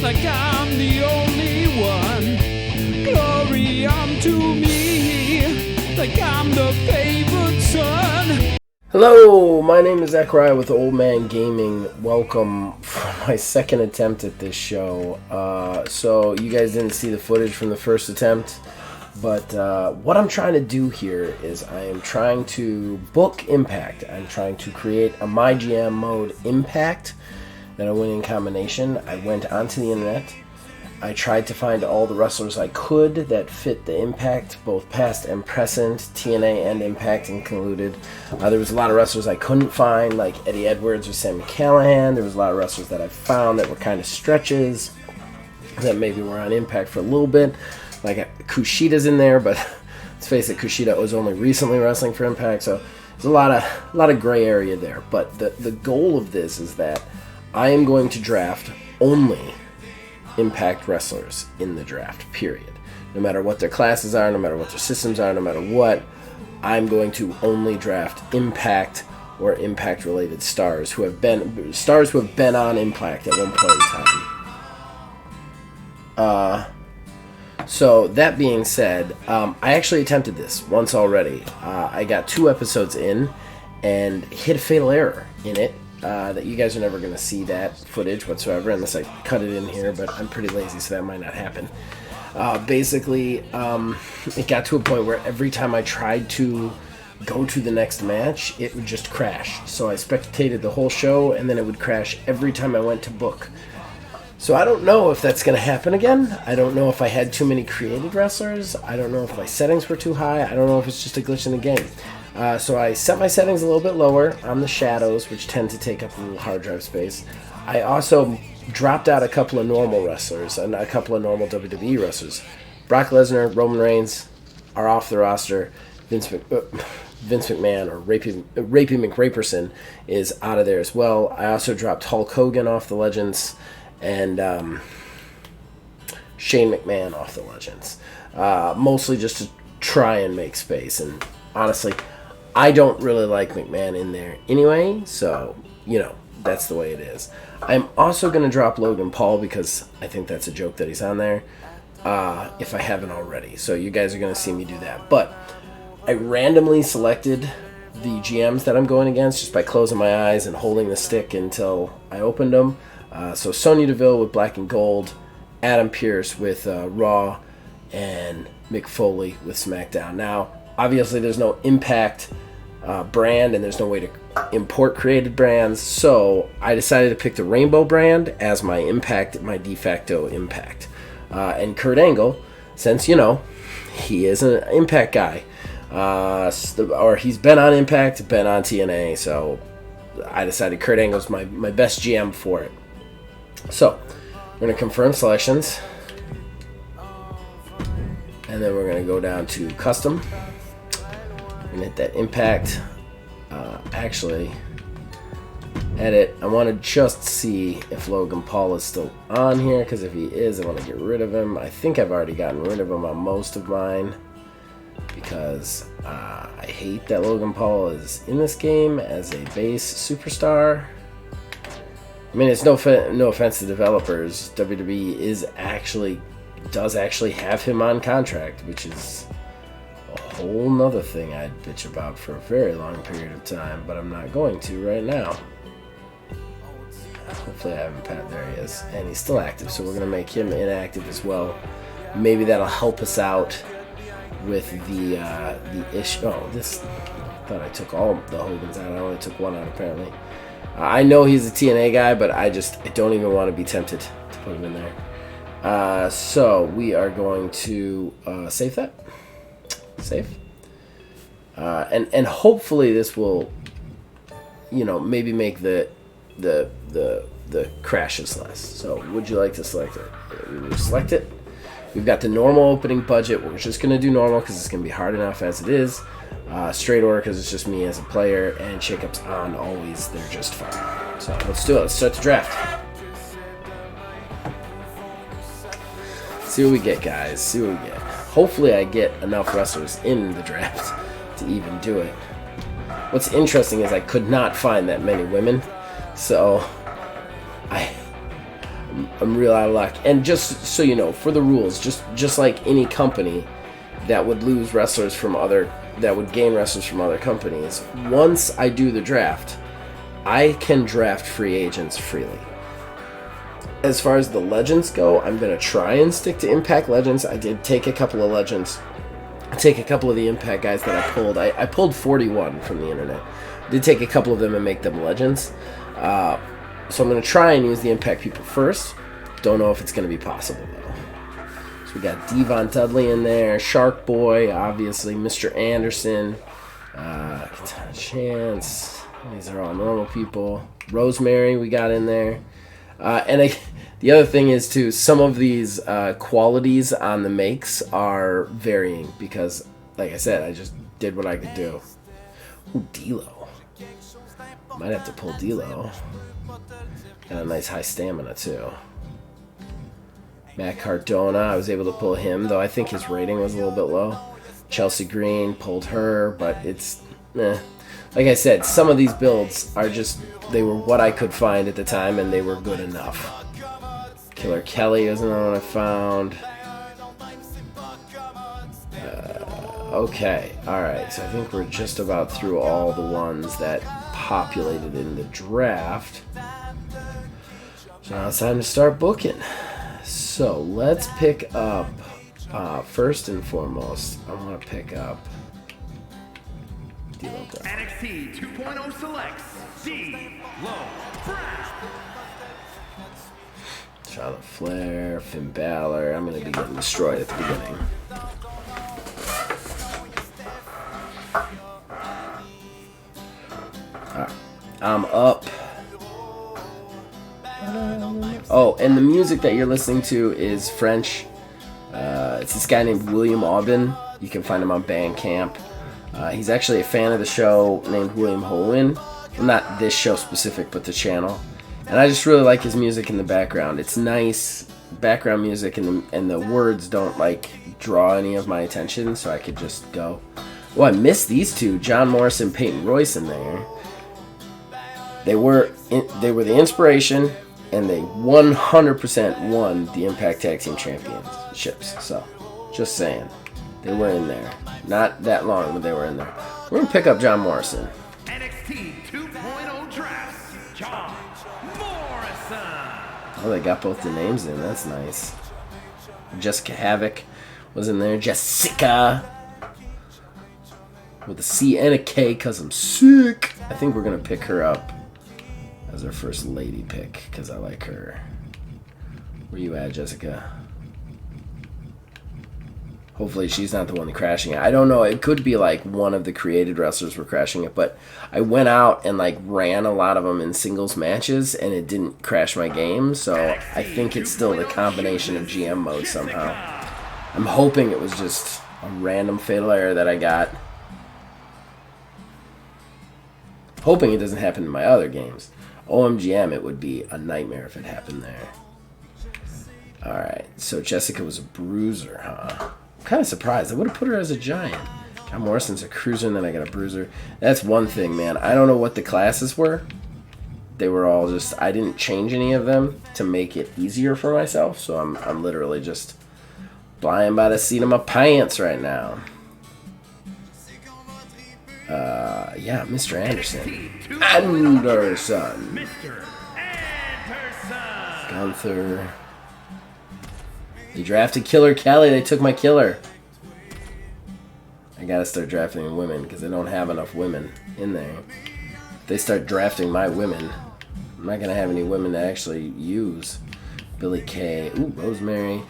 like I'm the only one. Glory unto me, like I'm the favored son. Hello, my name is Zachariah with Old Man Gaming. Welcome for my second attempt at this show. So you guys didn't see the footage from the first attempt, but what I'm trying to do here is I am trying to book Impact. I'm trying to create a MyGM mode Impact that a winning combination. I went onto the internet. I tried to find all the wrestlers I could that fit the Impact, both past and present, TNA and Impact included. There was a lot of wrestlers I couldn't find, like Eddie Edwards or Sami Callihan. There was a lot of wrestlers that I found that were kind of stretches, that maybe were on Impact for a little bit. Like Kushida's in there, but let's face it, Kushida was only recently wrestling for Impact, so there's a lot of gray area there. But the goal of this is that I am going to draft only Impact wrestlers in the draft, period. No matter what their classes are, no matter what their systems are, no matter what, I'm going to only draft Impact or Impact-related stars who have been on Impact at one point in time. So that being said, I actually attempted this once already. I got 2 episodes in and hit a fatal error in it. That you guys are never going to see that footage whatsoever unless I cut it in here, but I'm pretty lazy, so that might not happen. Basically, it got to a point where every time I tried to go to the next match, it would just crash. So I spectated the whole show, and then it would crash every time I went to book. So I don't know if that's going to happen again. I don't know if I had too many created wrestlers. I don't know if my settings were too high. I don't know if it's just a glitch in the game. So I set my settings a little bit lower on the shadows, which tend to take up a little hard drive space. I also dropped out a couple of normal wrestlers and a couple of normal WWE wrestlers. Brock Lesnar, Roman Reigns are off the roster. Vince McMahon or Rapey McRaperson is out of there as well. I also dropped Hulk Hogan off the Legends and Shane McMahon off the Legends. Mostly just to try and make space. And honestly, I don't really like McMahon in there anyway, so, that's the way it is. I'm also going to drop Logan Paul because I think that's a joke that he's on there, if I haven't already. So you guys are going to see me do that. But I randomly selected the GMs that I'm going against just by closing my eyes and holding the stick until I opened them. So Sonya Deville with Black and Gold, Adam Pearce with Raw, and Mick Foley with SmackDown. Now, obviously, there's no Impact brand, and there's no way to import created brands, so I decided to pick the Rainbow brand as my Impact, my de facto Impact. And Kurt Angle, since, he is an Impact guy, or he's been on Impact, been on TNA, so I decided Kurt Angle's my best GM for it. So, we're going to confirm selections, and then we're going to go down to Custom. And hit that Impact. Actually, edit. I want to just see if Logan Paul is still on here, because if he is, I want to get rid of him. I think I've already gotten rid of him on most of mine, because I hate that Logan Paul is in this game as a base superstar. I mean, it's no offense to developers. WWE does actually have him on contract, which is a whole nother thing I'd bitch about for a very long period of time, but I'm not going to right now. Hopefully I haven't pat. There he is, and he's still active, so we're going to make him inactive as well. Maybe that'll help us out with the issue. Oh, I thought I took all the Hogans out. I only took one out, apparently. I know he's a TNA guy, but I don't even want to be tempted to put him in there. So we are going to save that. Save. And hopefully this will, maybe make the crashes less. So would you like to select it? We will select it. We've got the normal opening budget. We're just going to do normal because it's going to be hard enough as it is. Straight order because it's just me as a player. And shakeups on always. They're just fine. So let's do it. Let's start the draft. See what we get, guys. See what we get. Hopefully I get enough wrestlers in the draft to even do it. What's interesting is I could not find that many women. So I'm real out of luck. And just so you know, for the rules, just like any company that would lose wrestlers from other, that would gain wrestlers from other companies, once I do the draft, I can draft free agents freely. As far as the legends go, I'm going to try and stick to Impact Legends. I did take a couple of legends. Take a couple of the Impact guys that I pulled. I pulled 41 from the internet. Did take a couple of them and make them legends. So I'm going to try and use the Impact people first. Don't know if it's going to be possible, though. So we got Devon Dudley in there. Shark Boy, obviously. Mr. Anderson. Katana Chance. These are all normal people. Rosemary we got in there. The other thing is, too, some of these qualities on the makes are varying because, like I said, I just did what I could do. Ooh, D'Lo. Might have to pull D'Lo. Got a nice high stamina, too. Matt Cardona, I was able to pull him, though I think his rating was a little bit low. Chelsea Green, pulled her, but it's... Like I said, some of these builds are just... They were what I could find at the time, and they were good enough. Killer Kelly is another one I found. Okay, alright, so I think we're just about through all the ones that populated in the draft. So now it's time to start booking. So let's pick up, first and foremost, I want to pick up D'Lo Brown. NXT 2.0 selects D'Lo Brown. Charlotte Flair, Finn Balor. I'm going to be getting destroyed at the beginning. Alright, I'm up. Oh, and the music that you're listening to is French. It's this guy named William Aubin. You can find him on Bandcamp. He's actually a fan of the show named William Holwyn. Well, not this show specific, but the channel. And I just really like his music in the background. It's nice background music, and the words don't like draw any of my attention, so I could just go. Oh, I missed these two, John Morrison, Peyton Royce in there. They were the inspiration, and they 100% won the Impact Tag Team Championships. So, just saying, they were in there. Not that long, but they were in there. We're gonna pick up John Morrison. NXT 2.0 draft John Morrison. Oh, they got both the names in. That's nice. Jessica Havoc was in there. Jessica with a C and a K because I'm sick. I think we're gonna pick her up as our first lady pick because I like her. Where you at, Jessica? Hopefully she's not the one crashing it. I don't know. It could be like one of the created wrestlers were crashing it, but I went out and like ran a lot of them in singles matches and it didn't crash my game. So I think it's still the combination of GM mode somehow. I'm hoping it was just a random fatal error that I got. Hoping it doesn't happen in my other games. OMGM, it would be a nightmare if it happened there. Alright, so Jessica was a bruiser, huh? I'm kind of surprised. I would have put her as a giant. John Morrison's a cruiser, and then I got a bruiser. That's one thing, man. I don't know what the classes were. They were all just... I didn't change any of them to make it easier for myself, so I'm literally just flying by the seat of my pants right now. Yeah, Mr. Anderson. Anderson. Mr. Anderson. Gunther. They drafted Killer Kelly. They took my killer. I gotta start drafting women because I don't have enough women in there. If they start drafting my women, I'm not gonna have any women to actually use. Billy Kay. Ooh, Rosemary.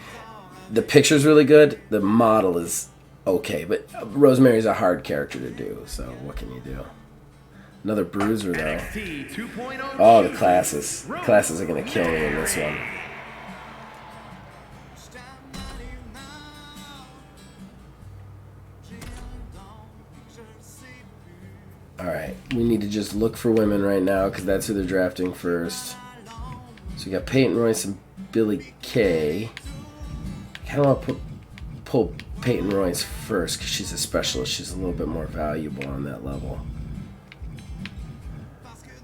The picture's really good. The model is okay, but Rosemary's a hard character to do, so what can you do? Another bruiser, though. Oh, the classes. The classes are gonna kill me in this one. Alright, we need to just look for women right now because that's who they're drafting first. So we got Peyton Royce and Billy Kay. I kind of want to pull Peyton Royce first because she's a specialist. She's a little bit more valuable on that level.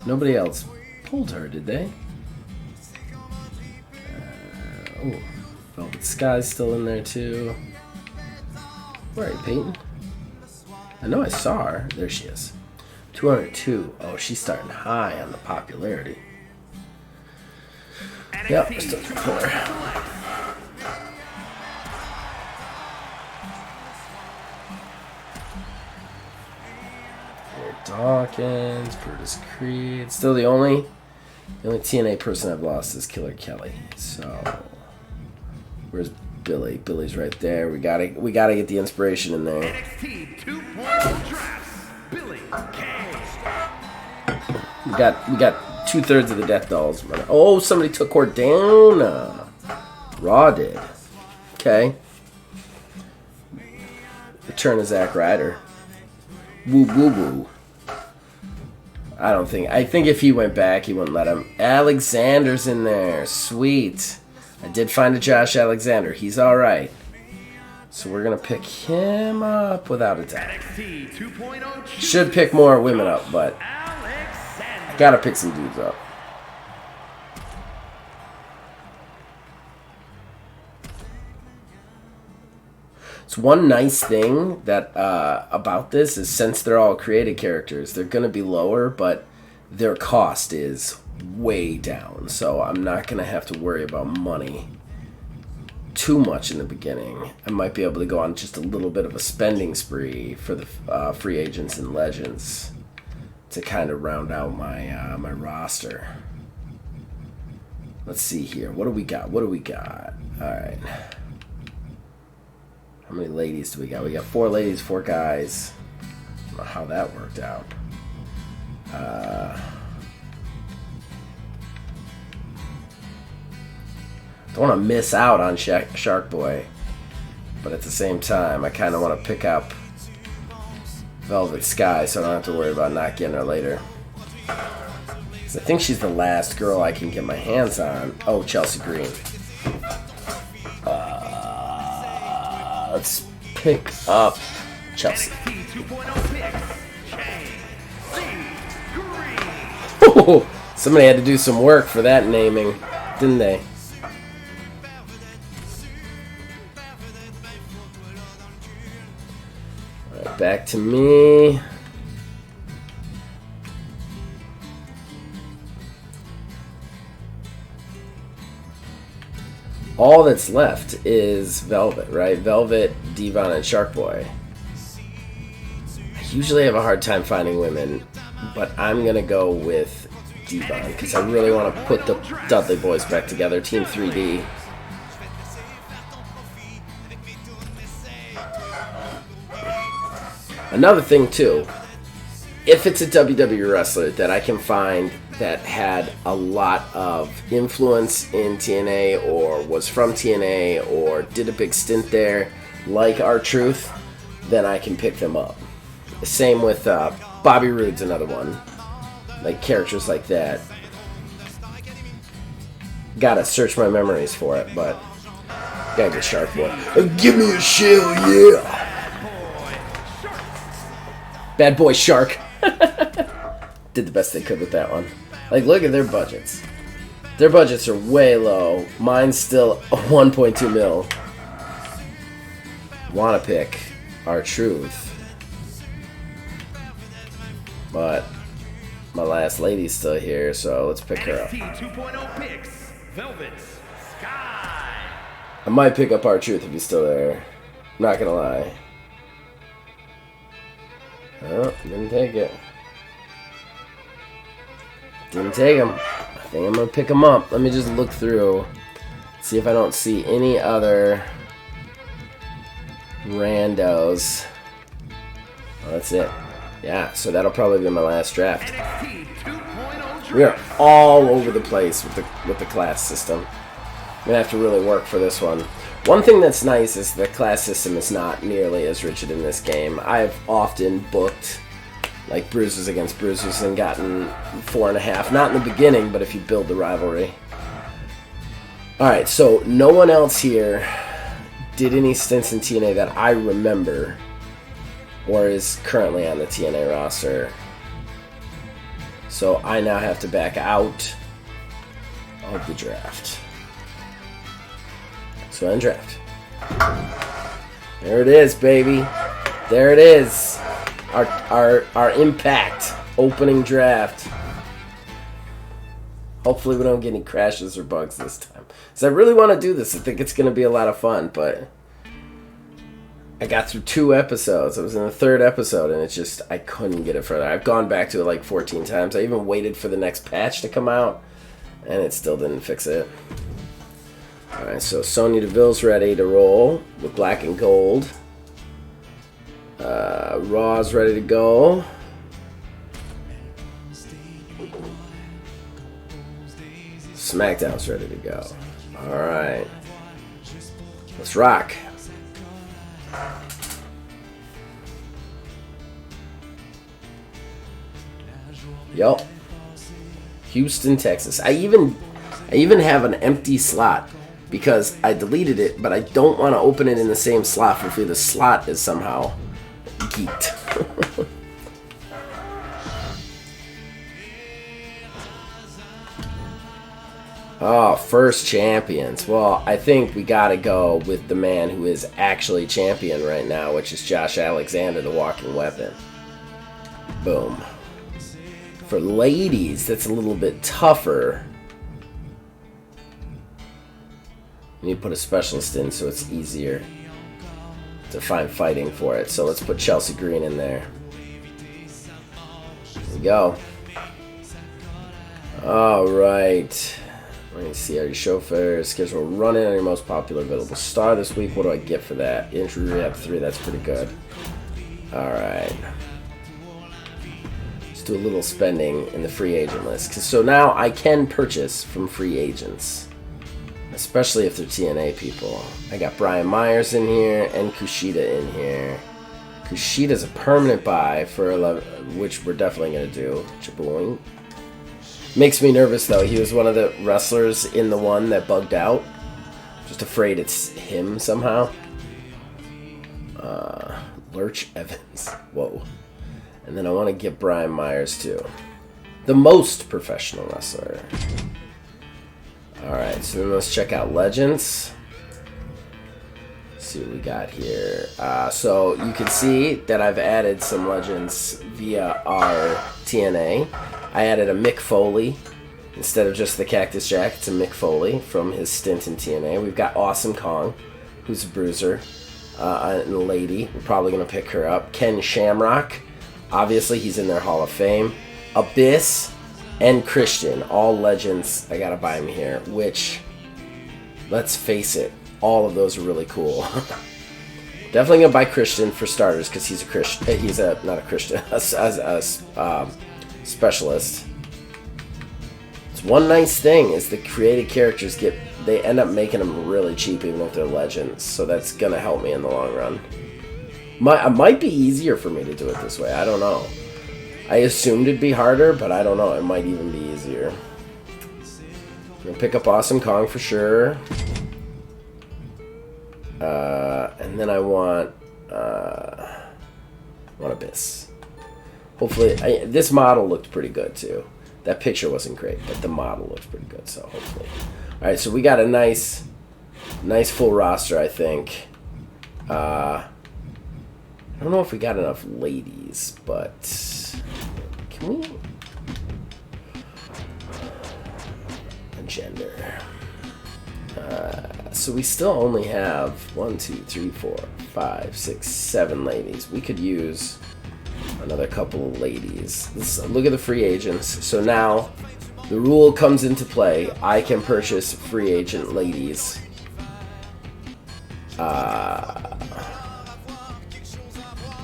Nobody else pulled her, did they? Oh, Velvet Sky's still in there too. Where are you, Peyton? I know I saw her. There she is. 202. Oh, she's starting high on the popularity. Yep, still for her. Dawkins, Brutus Creed. Still the only TNA person I've lost is Killer Kelly. So where's Billy? Billy's right there. We gotta get the inspiration in there. NXT 2.0 drafts. Billy Kay. We got 2/3 of the Death Dolls. Oh, somebody took Cordana. Raw did. Okay. Return of Zack Ryder. Woo woo woo. I think if he went back, he wouldn't let him. Alexander's in there. Sweet. I did find a Josh Alexander. He's alright. So we're going to pick him up without a doubt. NXT 2.0 Should pick more women up, but I got to pick some dudes up. So one nice thing that about this is since they're all created characters, they're going to be lower, but their cost is way down. So I'm not going to have to worry about money too much in the beginning. I might be able to go on just a little bit of a spending spree for the free agents and legends to kind of round out my my roster. Let's see here. What do we got? All right. How many ladies do we got? We got 4 ladies, 4 guys. I don't know how that worked out. Don't want to miss out on Shark Boy, but at the same time, I kind of want to pick up Velvet Sky so I don't have to worry about not getting her later. 'Cause I think she's the last girl I can get my hands on. Oh, Chelsea Green. Let's pick up Chelsea. NXT 2.0 picks. Oh, somebody had to do some work for that naming, didn't they? All right, back to me. All that's left is Velvet, right? Velvet, Devon, and Shark Boy. I usually have a hard time finding women, but I'm going to go with Devon because I really want to put the Dudley Boys back together. Team 3D. Another thing, too, if it's a WWE wrestler that I can find that had a lot of influence in TNA or was from TNA or did a big stint there, like R-Truth, then I can pick them up. Same with Bobby Roode's another one. Like characters like that. Gotta search my memories for it, but gotta get Shark Boy. Give me a shell, yeah! Bad Boy Shark. Did the best they could with that one. Like, look at their budgets. Their budgets are way low. Mine's still 1.2 mil. Wanna pick R-Truth. But my last lady's still here, so let's pick her up. NXT 2.0 picks. Velvet Sky. I might pick up R-Truth if he's still there. I'm not gonna lie. Oh, didn't take it. Didn't take him. I think I'm gonna pick him up. Let me just look through. See if I don't see any other randos. Oh, that's it. Yeah, so that'll probably be my last draft. NXT 2.0 draft. We are all over the place with the class system. I'm gonna have to really work for this one. One thing that's nice is the class system is not nearly as rigid in this game. I've often booked like bruises against bruises and gotten 4.5. Not in the beginning, but if you build the rivalry. Alright, so no one else here did any stints in TNA that I remember or is currently on the TNA roster. So I now have to back out of the draft. So end draft. There it is, baby. There it is. Our impact opening draft. Hopefully we don't get any crashes or bugs this time. Because I really want to do this. I think it's going to be a lot of fun, but I got through 2 episodes. I was in the 3rd episode, and it's just, I couldn't get it further. I've gone back to it like 14 times. I even waited for the next patch to come out, and it still didn't fix it. Alright, so Sonya Deville's ready to roll with black and gold. Raw's ready to go. SmackDown's ready to go. Alright. Let's rock. Yup. Houston, Texas. I even have an empty slot because I deleted it, but I don't want to open it in the same slot for fear the slot is somehow geeked. Oh, first champions. Well, I think we gotta go with the man who is actually champion right now, which is Josh Alexander, the walking weapon. Boom. For ladies, that's a little bit tougher. You need to put a specialist in so it's easier to find fighting for it. So let's put Chelsea Green in there. There we go. Alright. Let me see how your chauffeur schedule running on your most popular available star this week. What do I get for that? Injury rehab 3, that's pretty good. Alright. Let's do a little spending in the free agent list. So now I can purchase from free agents. Especially if they're TNA people. I got Brian Myers in here and Kushida in here. Kushida's a permanent buy for 11, which we're definitely going to do. Chaboing. Makes me nervous though. He was one of the wrestlers in the one that bugged out. Just afraid it's him somehow. Lurch Evans. Whoa. And then I want to get Brian Myers too. The most professional wrestler. Alright, so then let's check out Legends. Let's see what we got here. So you can see that I've added some Legends via our TNA. I added a Mick Foley. Instead of just the Cactus Jack, it's a Mick Foley from his stint in TNA. We've got Awesome Kong, who's a bruiser, and a lady. We're probably going to pick her up. Ken Shamrock. Obviously, he's in their Hall of Fame. Abyss and Christian. All legends. I got to buy him here, which, let's face it, all of those are really cool. Definitely going to buy Christian for starters because he's a Christian. He's not a Christian, a specialist. It's one nice thing is the created characters they end up making them really cheap even if they're legends, so that's gonna help me in the long run. It might be easier for me to do it this way. I don't know. I assumed it'd be harder, but I don't know. It might even be easier. I'm gonna pick up Awesome Kong for sure. And then I want Abyss. Hopefully, this model looked pretty good too. That picture wasn't great, but the model looks pretty good, so hopefully. All right, so we got a nice full roster, I think. I don't know if we got enough ladies, but can we? Gender. So we still only have 1, 2, 3, 4, 5, 6, 7 ladies. We could use another couple of ladies. Let's look at the free agents. So now the rule comes into play. I can purchase free agent ladies. I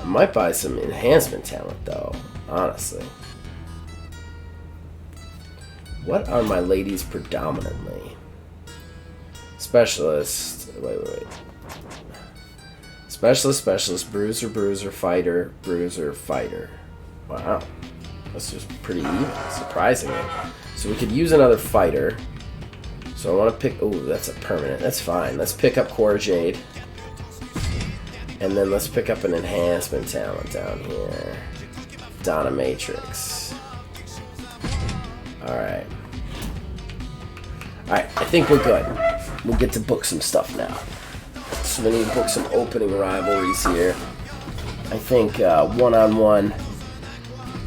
might buy some enhancement talent though, honestly. What are my ladies predominantly? Specialist. Wait. Specialist, bruiser, fighter, fighter. Wow. That's just pretty even, surprisingly. So we could use another fighter. So I want to pick... Oh, that's a permanent. That's fine. Let's pick up Cora Jade. And then let's pick up an enhancement talent down here. Donna Matrix. Alright. Alright, I think we're good. we'll get to book some stuff now. So we need to book some opening rivalries here. I think one-on-one,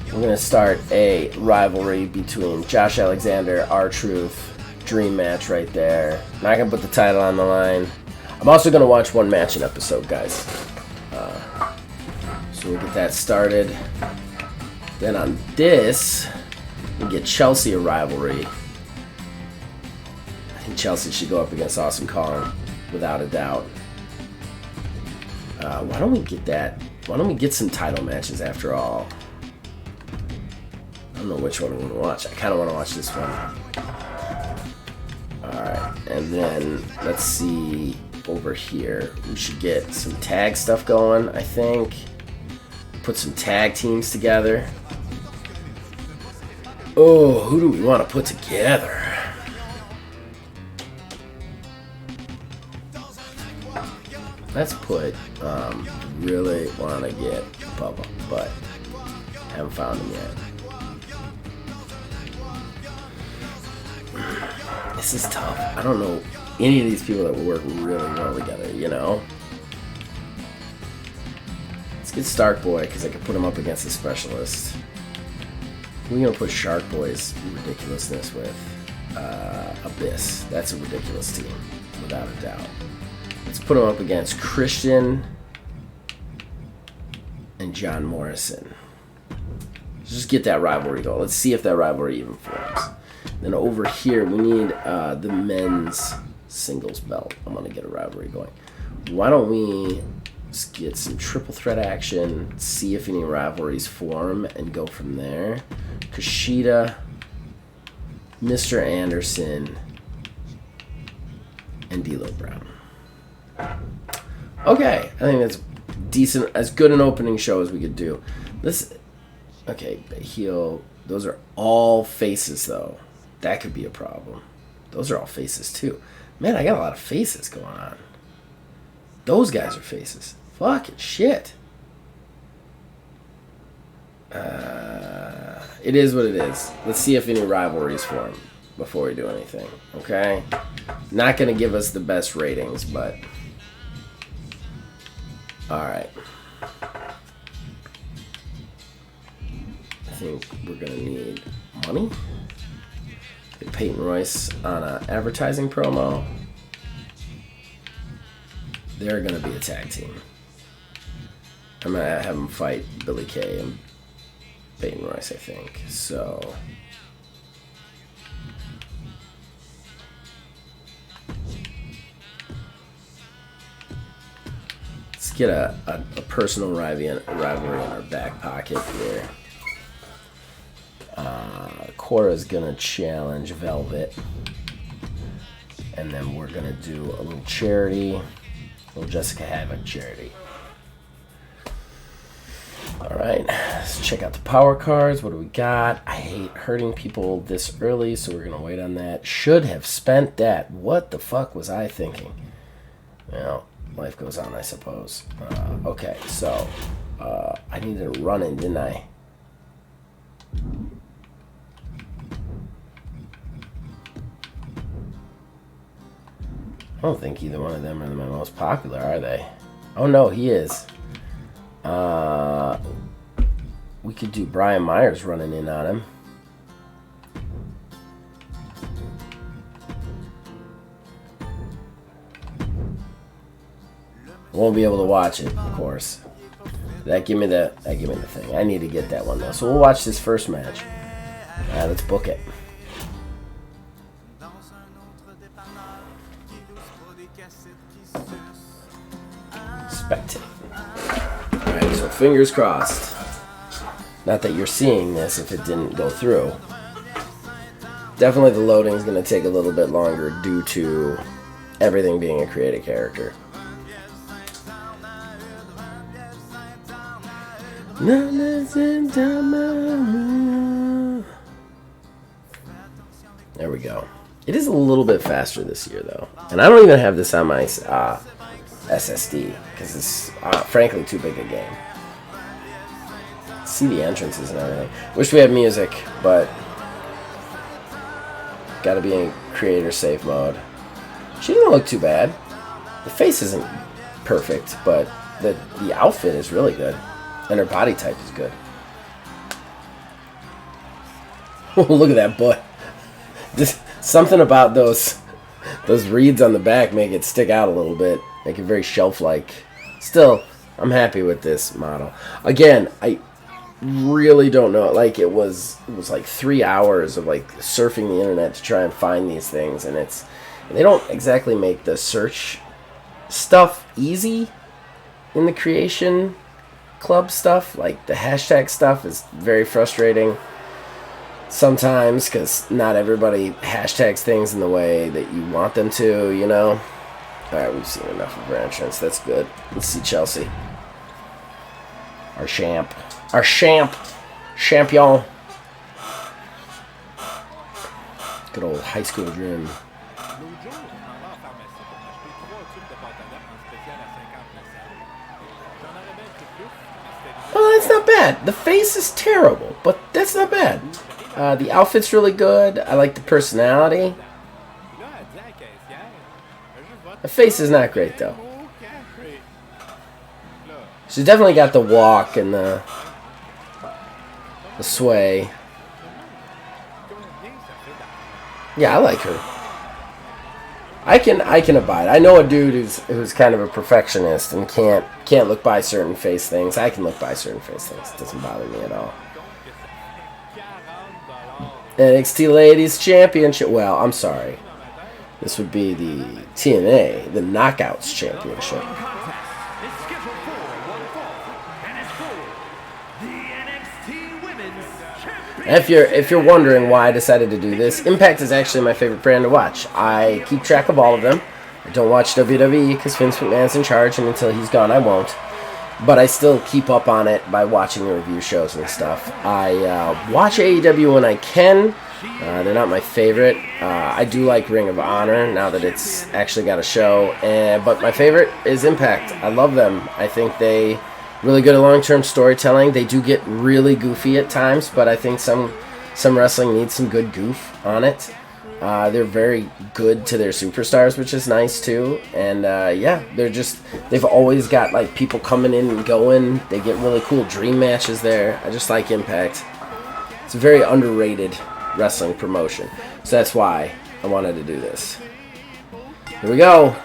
we're going to start a rivalry between Josh Alexander, R-Truth. Dream match right there. Not going to put the title on the line. I'm also going to watch one match an episode, guys. So we'll get that started. Then on this, we'll get Chelsea a rivalry. I think Chelsea should go up against Awesome Kong, without a doubt. Why don't we get that? Why don't we get some title matches after all? I don't know which one I want to watch. I kind of want to watch this one. Alright, and then let's see over here. We should get some tag stuff going, I think. Put some tag teams together. Oh, who do we want to put together? Let's put, really want to get Bubba, but haven't found him yet. This is tough. I don't know any of these people that will work really well together, you know? Let's get Stark Boy, because I can put him up against a specialist. We're going to put Shark Boy's ridiculousness with Abyss. That's a ridiculous team, without a doubt. Let's put him up against Christian and John Morrison. Let's just get that rivalry going. Let's see if that rivalry even forms. Then over here, we need the men's singles belt. I'm going to get a rivalry going. Why don't we just get some triple threat action, see if any rivalries form, and go from there. Kushida, Mr. Anderson, and D'Lo Brown. Okay, I think that's decent, as good an opening show as we could do. Okay, heel. Those are all faces, though. That could be a problem. Those are all faces, too. Man, I got a lot of faces going on. Those guys are faces. Fucking shit. It is what it is. Let's see if any rivalries form before we do anything, okay? Not going to give us the best ratings, but... Alright. I think we're going to need money. Get Peyton Royce on an advertising promo. They're going to be a tag team. I'm going to have them fight Billy Kay and Peyton Royce, I think. So... let's get a personal rivalry in our back pocket here. Cora's gonna challenge Velvet, and then we're gonna do a little charity, a little Jessica Havoc charity. All right, let's check out the power cards. What do we got? I hate hurting people this early, so we're gonna wait on that. Should have spent that. What the fuck was I thinking? Well, life goes on, I suppose. Okay, so I needed a run-in, didn't I? I don't think either one of them are my most popular, are they? Oh no, he is. We could do Brian Myers running in on him. Won't be able to watch it, of course. Give me the thing. I need to get that one though. So we'll watch this first match. Let's book it. Spectate. Alright, so fingers crossed. Not that you're seeing this if it didn't go through. Definitely the loading is going to take a little bit longer due to everything being a created character. There we go. It is a little bit faster this year, though. And I don't even have this on my SSD, because it's frankly too big a game. See the entrances and everything. Wish we had music, but gotta be in creator safe mode. She doesn't look too bad. The face isn't perfect, but the outfit is really good. And her body type is good. Look at that butt. Just something about those reeds on the back make it stick out a little bit. Make it very shelf-like. Still, I'm happy with this model. Again, I really don't know. Like, it was like 3 hours of like surfing the internet to try and find these things, and they don't exactly make the search stuff easy in the creation club stuff. Like, the hashtag stuff is very frustrating sometimes because not everybody hashtags things in the way that you want them to, you know. Alright, we've seen enough of her entrance. That's good. Let's see Chelsea. Our champ. Our champ. Champion. Good old high school dream. Oh, that's not bad. The face is terrible, but that's not bad. The outfit's really good. I like the personality. The face is not great, though. She's definitely got the walk and the sway. Yeah, I like her. I can abide. I know a dude who's kind of a perfectionist and can't look by certain face things. I can look by certain face things. It doesn't bother me at all. NXT Ladies Championship. Well, I'm sorry. This would be the TNA, the Knockouts Championship. It's scheduled for one fall, and it's for the NXT Women's Championship. If you're wondering why I decided to do this, Impact is actually my favorite brand to watch. I keep track of all of them. I don't watch WWE because Vince McMahon's in charge, and until he's gone, I won't. But I still keep up on it by watching the review shows and stuff. I watch AEW when I can. They're not my favorite. I do like Ring of Honor now that it's actually got a show. But my favorite is Impact. I love them. I think they really good at long-term storytelling. They do get really goofy at times, but I think some wrestling needs some good goof on it. They're very good to their superstars, which is nice too. And yeah, they've always got like people coming in and going. They get really cool dream matches there. I just like Impact. It's a very underrated wrestling promotion. So that's why I wanted to do this. Here we go.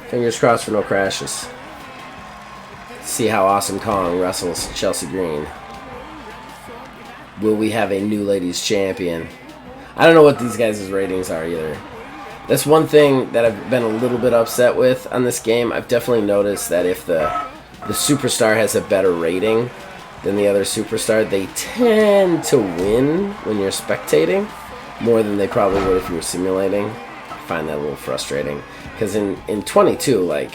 Fingers crossed for no crashes. See how Awesome Kong wrestles Chelsea Green. Will we have a new ladies champion? I don't know what these guys' ratings are either. That's one thing that I've been a little bit upset with on this game. I've definitely noticed that if the superstar has a better rating than the other superstar, they tend to win when you're spectating more than they probably would if you were simulating. I find that a little frustrating. Because in 22, like,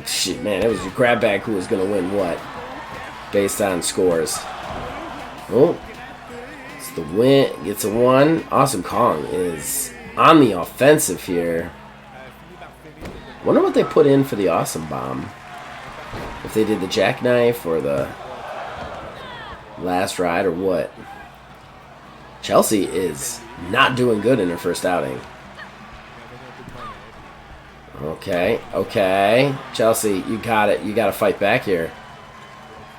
shit, man, it was your grab bag who was going to win what based on scores. Oh. The win gets a 1. Awesome Kong is on the offensive here. Wonder what they put in for the Awesome Bomb. If they did the jackknife or the last ride or what. Chelsea is not doing good in her first outing. Okay. Chelsea, you got it. You got to fight back here.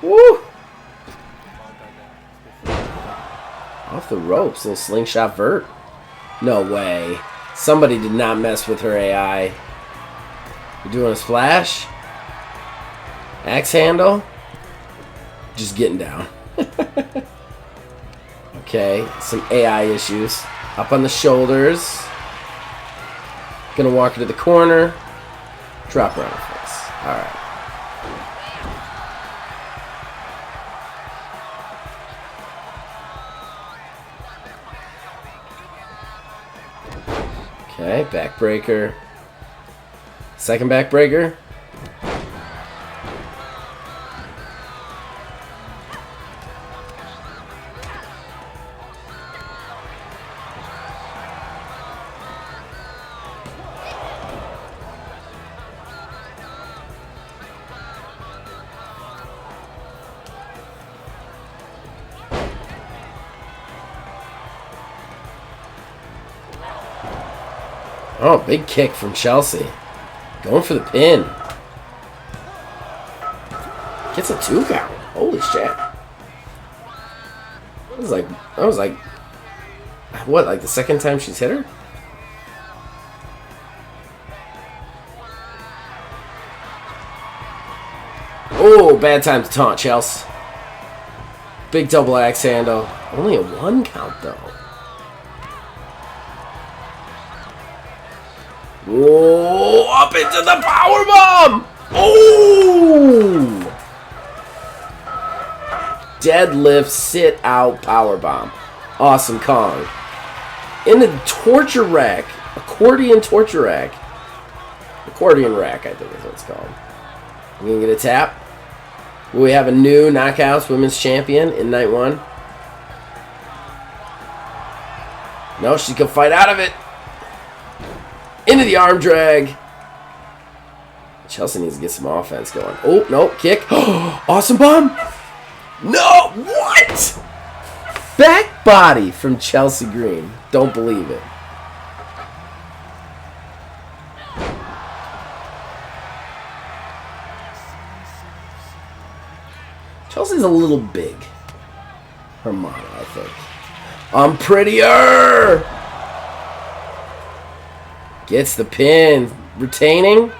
Woo! Off the ropes and a slingshot vert. No way. Somebody did not mess with her AI. You're doing a splash? Axe handle? Just getting down. Okay, some AI issues. Up on the shoulders. Gonna walk her to the corner. Drop her on her face. Alright. Okay, backbreaker. Second backbreaker. Oh, big kick from Chelsea. Going for the pin. Gets a 2 count. Holy shit. That was like, what, like the second time she's hit her? Oh, bad time to taunt, Chelsea. Big double axe handle. Only a 1 count, though. Whoa, up into the powerbomb! Oh! Deadlift, sit out, powerbomb. Awesome Kong. In the torture rack. Accordion torture rack. Accordion rack, I think is what it's called. We gonna get a tap. We have a new Knockouts Women's Champion in night 1. No, she can fight out of it. Into the arm drag. Chelsea needs to get some offense going. Oh, no, kick. Awesome bomb. No, what? Back body from Chelsea Green. Don't believe it. Chelsea's a little big. Her model, I think. I'm prettier. Gets the pin. Retaining.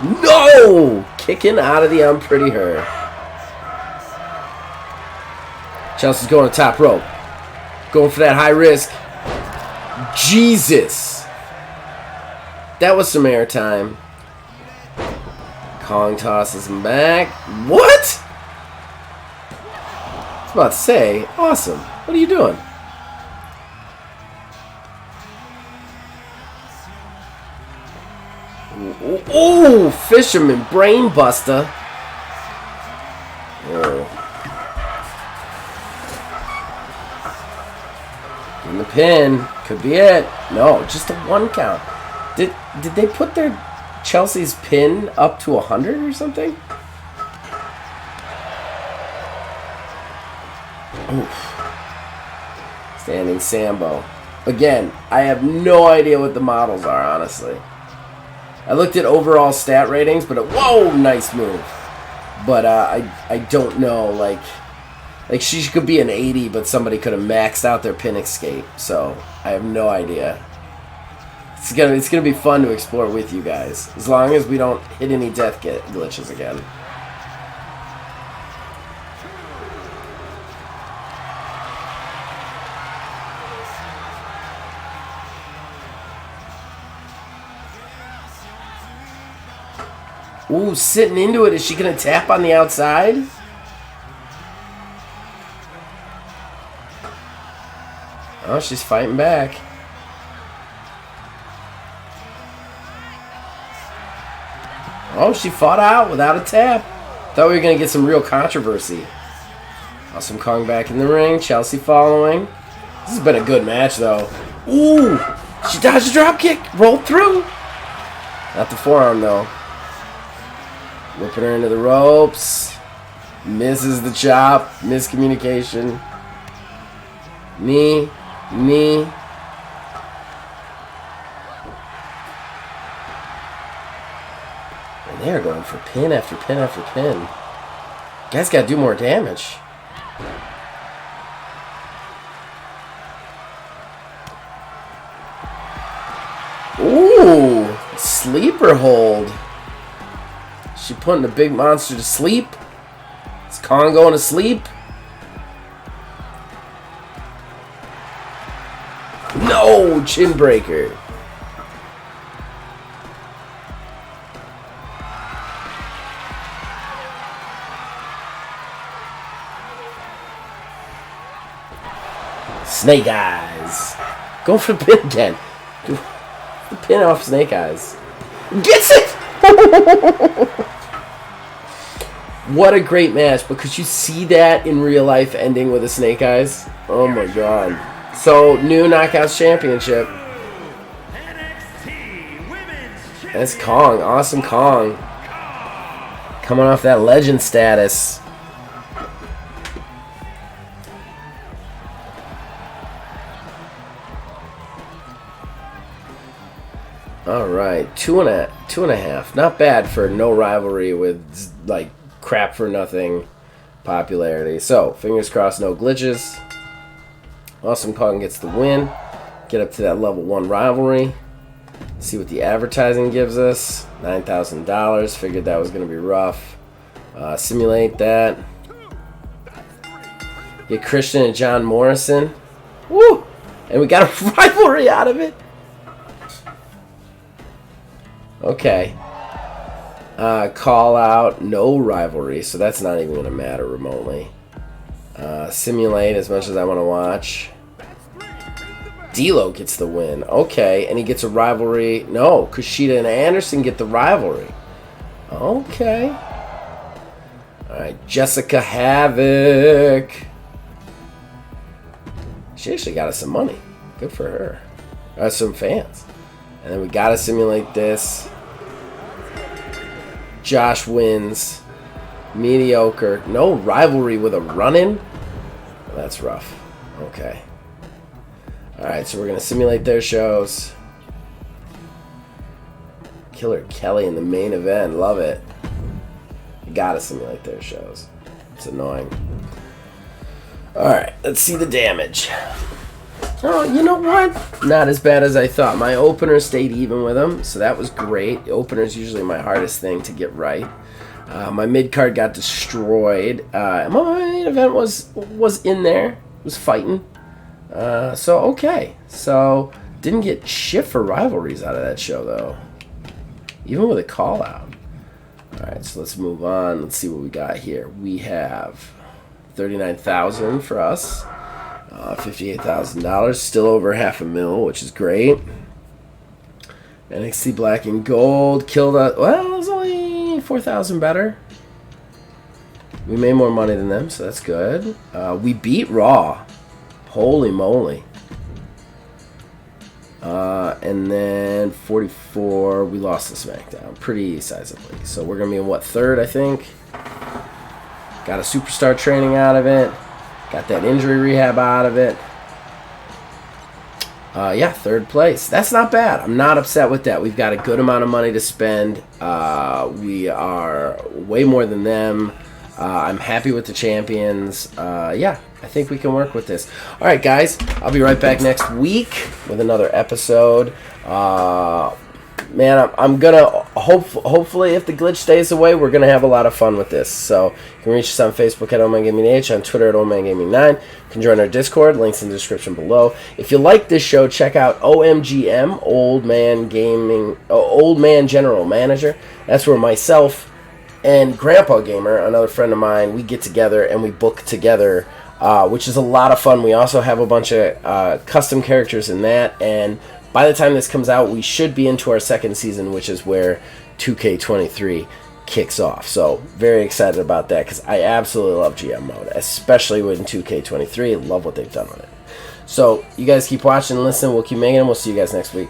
No! Kicking out of the I'm pretty her. Chelsea's going to top rope. Going for that high risk. Jesus. That was some airtime. Kong tosses him back. What? I was about to say, awesome. What are you doing? Oh, fisherman brain buster. Oh. In the pin. Could be it. No, just a 1 count. Did they put their Chelsea's pin up to 100 or something? Oof. Standing Sambo. Again, I have no idea what the models are, honestly. I looked at overall stat ratings, but whoa, nice move. But I don't know, like she could be an 80, but somebody could have maxed out their pin escape. So I have no idea. It's gonna be fun to explore with you guys, as long as we don't hit any death glitches again. Ooh, sitting into it. Is she going to tap on the outside? Oh, she's fighting back. Oh, she fought out without a tap. Thought we were going to get some real controversy. Awesome Kong back in the ring. Chelsea following. This has been a good match, though. Ooh, she dodged a drop kick. Rolled through. Not the forearm, though. Whipping her into the ropes. Misses the chop. Miscommunication. Knee. Knee. And they're going for pin after pin after pin. Guys got to do more damage. Ooh. Sleeper hold. She putting the big monster to sleep. Is Kong going to sleep? No! Chin breaker. Snake Eyes. Go for the pin again. The pin off Snake Eyes. Gets it! What a great match, because you see that in real life ending with a Snake Eyes. Oh my god. So, new Knockouts Championship. That's Kong. Awesome Kong. Coming off that legend status. All right, two and a half. Not bad for no rivalry with like crap for nothing popularity. So fingers crossed, no glitches. Awesome Kong gets the win. Get up to that level 1 rivalry. See what the advertising gives us. $9,000. Figured that was going to be rough. Simulate that. Get Christian and John Morrison. Woo! And we got a rivalry out of it. Okay. Call out, no rivalry, so that's not even going to matter remotely. Simulate as much as I want to watch. D'Lo gets the win. Okay, and he gets a rivalry. No, Kushida and Anderson get the rivalry. Okay. Alright, Jessica Havoc. She actually got us some money. Good for her. Some fans. And then we gotta simulate this. Josh wins. Mediocre. No rivalry with a run-in? Well, that's rough. Okay. Alright, so we're going to simulate their shows. Killer Kelly in the main event. Love it. You gotta simulate their shows. It's annoying. Alright, let's see the damage. Oh, you know what? Not as bad as I thought. My opener stayed even with him, so that was great. The opener is usually my hardest thing to get right. My mid-card got destroyed. My main event was in there. Was fighting. So, okay. So, didn't get shit for rivalries out of that show, though. Even with a call-out. Alright, so let's move on. Let's see what we got here. We have $39,000 for us. $58,000. Still over $500,000, which is great. NXT Black and Gold killed us. Well, it was only $4,000 better. We made more money than them, so that's good. We beat Raw. Holy moly. And then 44, we lost to SmackDown pretty sizably. So we're going to be in, what, third, I think? Got a superstar training out of it. Got that injury rehab out of it. Yeah, third place. That's not bad. I'm not upset with that. We've got a good amount of money to spend. We are way more than them. I'm happy with the champions. Yeah, I think we can work with this. All right, guys. I'll be right back next week with another episode. Man, I'm gonna hopefully if the glitch stays away, we're gonna have a lot of fun with this. So you can reach us on Facebook at OldManGamingH, on Twitter at OldManGaming9. You can join our Discord, links in the description below. If you like this show, check out OMGM, Old Man Gaming, Old Man General Manager. That's where myself and Grandpa Gamer, another friend of mine, we get together and we book together, which is a lot of fun. We also have a bunch of custom characters in that, and by the time this comes out, we should be into our second season, which is where 2K23 kicks off. So, very excited about that because I absolutely love GM mode, especially with 2K23. Love what they've done with it. So, you guys keep watching and listening. We'll keep making them. We'll see you guys next week.